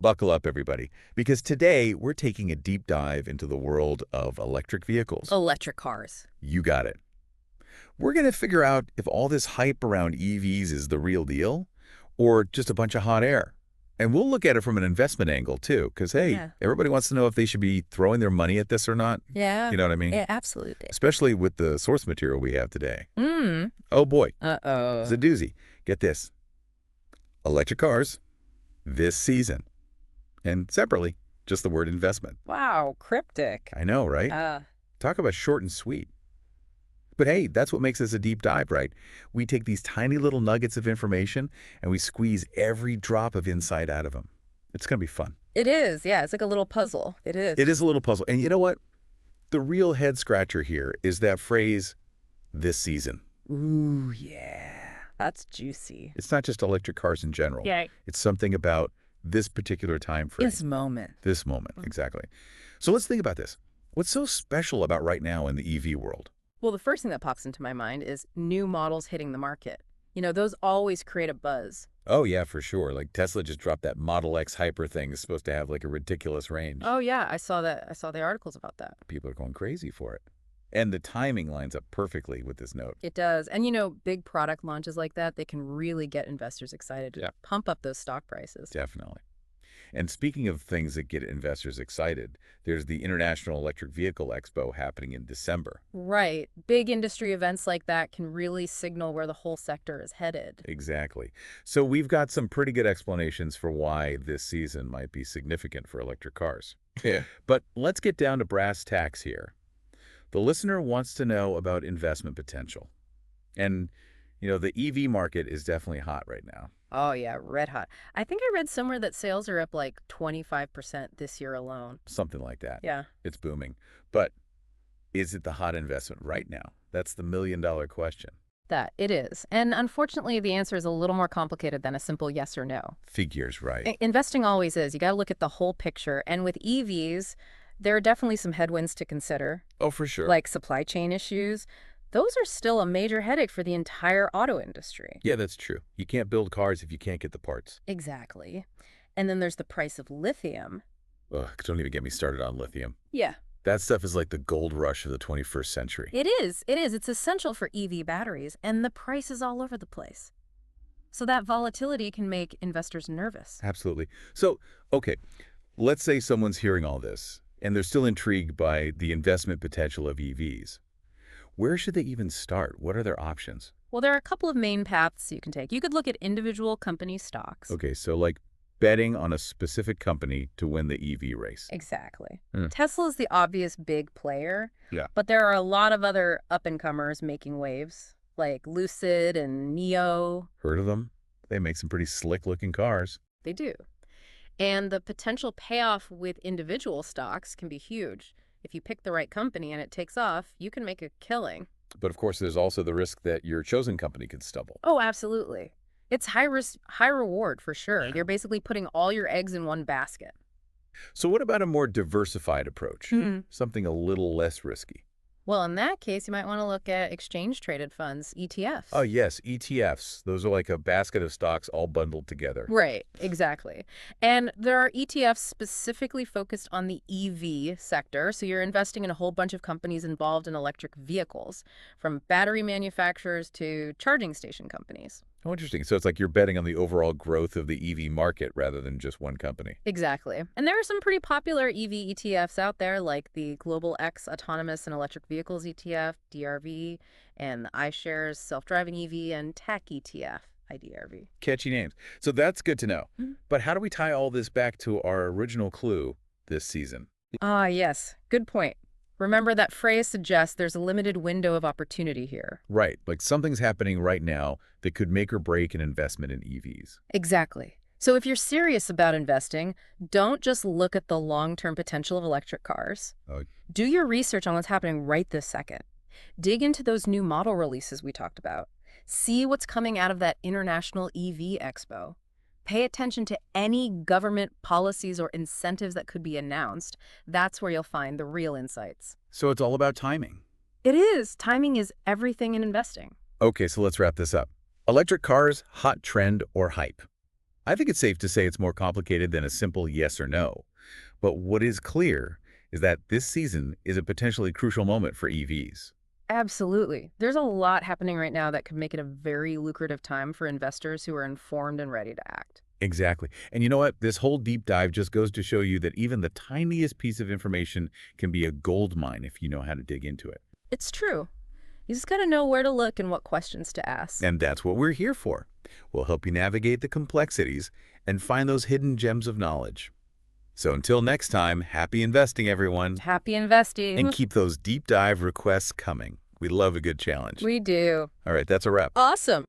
Buckle up, everybody, because today we're taking a deep dive into the world of electric vehicles. Electric cars. You got it. We're going to figure out if all this hype around EVs is the real deal or just a bunch of hot air. And we'll look at it from an investment angle, too, because, hey, Yeah. everybody wants to know if they should be throwing their money at this or not. Yeah. You know what I mean? Yeah, absolutely. Especially with the source material we have today. Mm. Oh, boy. Uh-oh. It's a doozy. Get this. Electric cars this season. And separately, just the word investment. Wow, cryptic. I know, right? Talk about short and sweet. But hey, that's what makes this a deep dive, right? We take these tiny little nuggets of information and we squeeze every drop of insight out of them. It's going to be fun. It is, yeah. It's like a little puzzle. It is. It is a little puzzle. And you know what? The real head scratcher here is that phrase, this season. Ooh, yeah. That's juicy. It's not just electric cars in general. Yeah. It's something about this particular time frame. This moment. This moment, exactly. So let's think about this. What's so special about right now in the EV world? Well, the first thing that pops into my mind is new models hitting the market. You know, those always create a buzz. Oh, yeah, for sure. Like Tesla just dropped that Model X Hyper thing. It's supposed to have like a ridiculous range. Oh, yeah. I saw that. I saw the articles about that. People are going crazy for it. And the timing lines up perfectly with this note. It does. And, you know, big product launches like that, they can really get investors excited to pump up those stock prices. Definitely. And speaking of things that get investors excited, there's the International Electric Vehicle Expo happening in December. Right. Big industry events like that can really signal where the whole sector is headed. Exactly. So we've got some pretty good explanations for why this season might be significant for electric cars. Yeah. But let's get down to brass tacks here. The listener wants to know about investment potential. And, you know, the EV market is definitely hot right now. Oh, yeah, red hot. I think I read somewhere that sales are up like 25% this year alone. Something like that. Yeah. It's booming. But is it the hot investment right now? That's the million-dollar question. That it is. And unfortunately, the answer is a little more complicated than a simple yes or no. Figures, right. Investing always is. You got to look at the whole picture. And with EVs, there are definitely some headwinds to consider. Oh, for sure. Like supply chain issues. Those are still a major headache for the entire auto industry. Yeah, that's true. You can't build cars if you can't get the parts. Exactly. And then there's the price of lithium. Ugh, don't even get me started on lithium. Yeah. That stuff is like the gold rush of the 21st century. It is. It is. It's essential for EV batteries, and the price is all over the place. So that volatility can make investors nervous. Absolutely. So, okay, let's say someone's hearing all this, and they're still intrigued by the investment potential of EVs. Where should they even start? What are their options? Well, there are a couple of main paths you can take. You could look at individual company stocks. Okay, so like betting on a specific company to win the EV race. Exactly. Hmm. Tesla is the obvious big player. Yeah. But there are a lot of other up-and-comers making waves, like Lucid and NIO. Heard of them? They make some pretty slick-looking cars. They do. And the potential payoff with individual stocks can be huge. If you pick the right company and it takes off, you can make a killing. But of course, there's also the risk that your chosen company could stumble. Oh, absolutely. It's high risk, high reward for sure. You're basically putting all your eggs in one basket. So what about a more diversified approach? Mhm. Something a little less risky? Well, in that case, you might want to look at exchange-traded funds, ETFs. Oh, yes, ETFs. Those are like a basket of stocks all bundled together. Right, exactly. And there are ETFs specifically focused on the EV sector, so you're investing in a whole bunch of companies involved in electric vehicles, from battery manufacturers to charging station companies. Oh, interesting. So it's like you're betting on the overall growth of the EV market rather than just one company. Exactly. And there are some pretty popular EV ETFs out there, like the Global X Autonomous and Electric Vehicles ETF, DRV, and the iShares Self-Driving EV and Tech ETF, IDRV. Catchy names. So that's good to know. Mhm. But how do we tie all this back to our original clue this season? Ah, yes. Good point. Remember, that phrase suggests there's a limited window of opportunity here. Right, like something's happening right now that could make or break an investment in EVs. Exactly. So if you're serious about investing, don't just look at the long-term potential of electric cars. Oh. Do your research on what's happening right this second. Dig into those new model releases we talked about. See what's coming out of that International EV Expo. Pay attention to any government policies or incentives that could be announced. That's where you'll find the real insights. So it's all about timing. It is. Timing is everything in investing. Okay, so let's wrap this up. Electric cars, hot trend or hype? I think it's safe to say it's more complicated than a simple yes or no. But what is clear is that this season is a potentially crucial moment for EVs. Absolutely. There's a lot happening right now that could make it a very lucrative time for investors who are informed and ready to act. Exactly. And you know what? This whole deep dive just goes to show you that even the tiniest piece of information can be a gold mine if you know how to dig into it. It's true. You just got to know where to look and what questions to ask. And that's what we're here for. We'll help you navigate the complexities and find those hidden gems of knowledge. So until next time, happy investing, everyone. Happy And investing. keep those deep dive requests coming. We love a good challenge. We do. All right, that's a wrap. Awesome.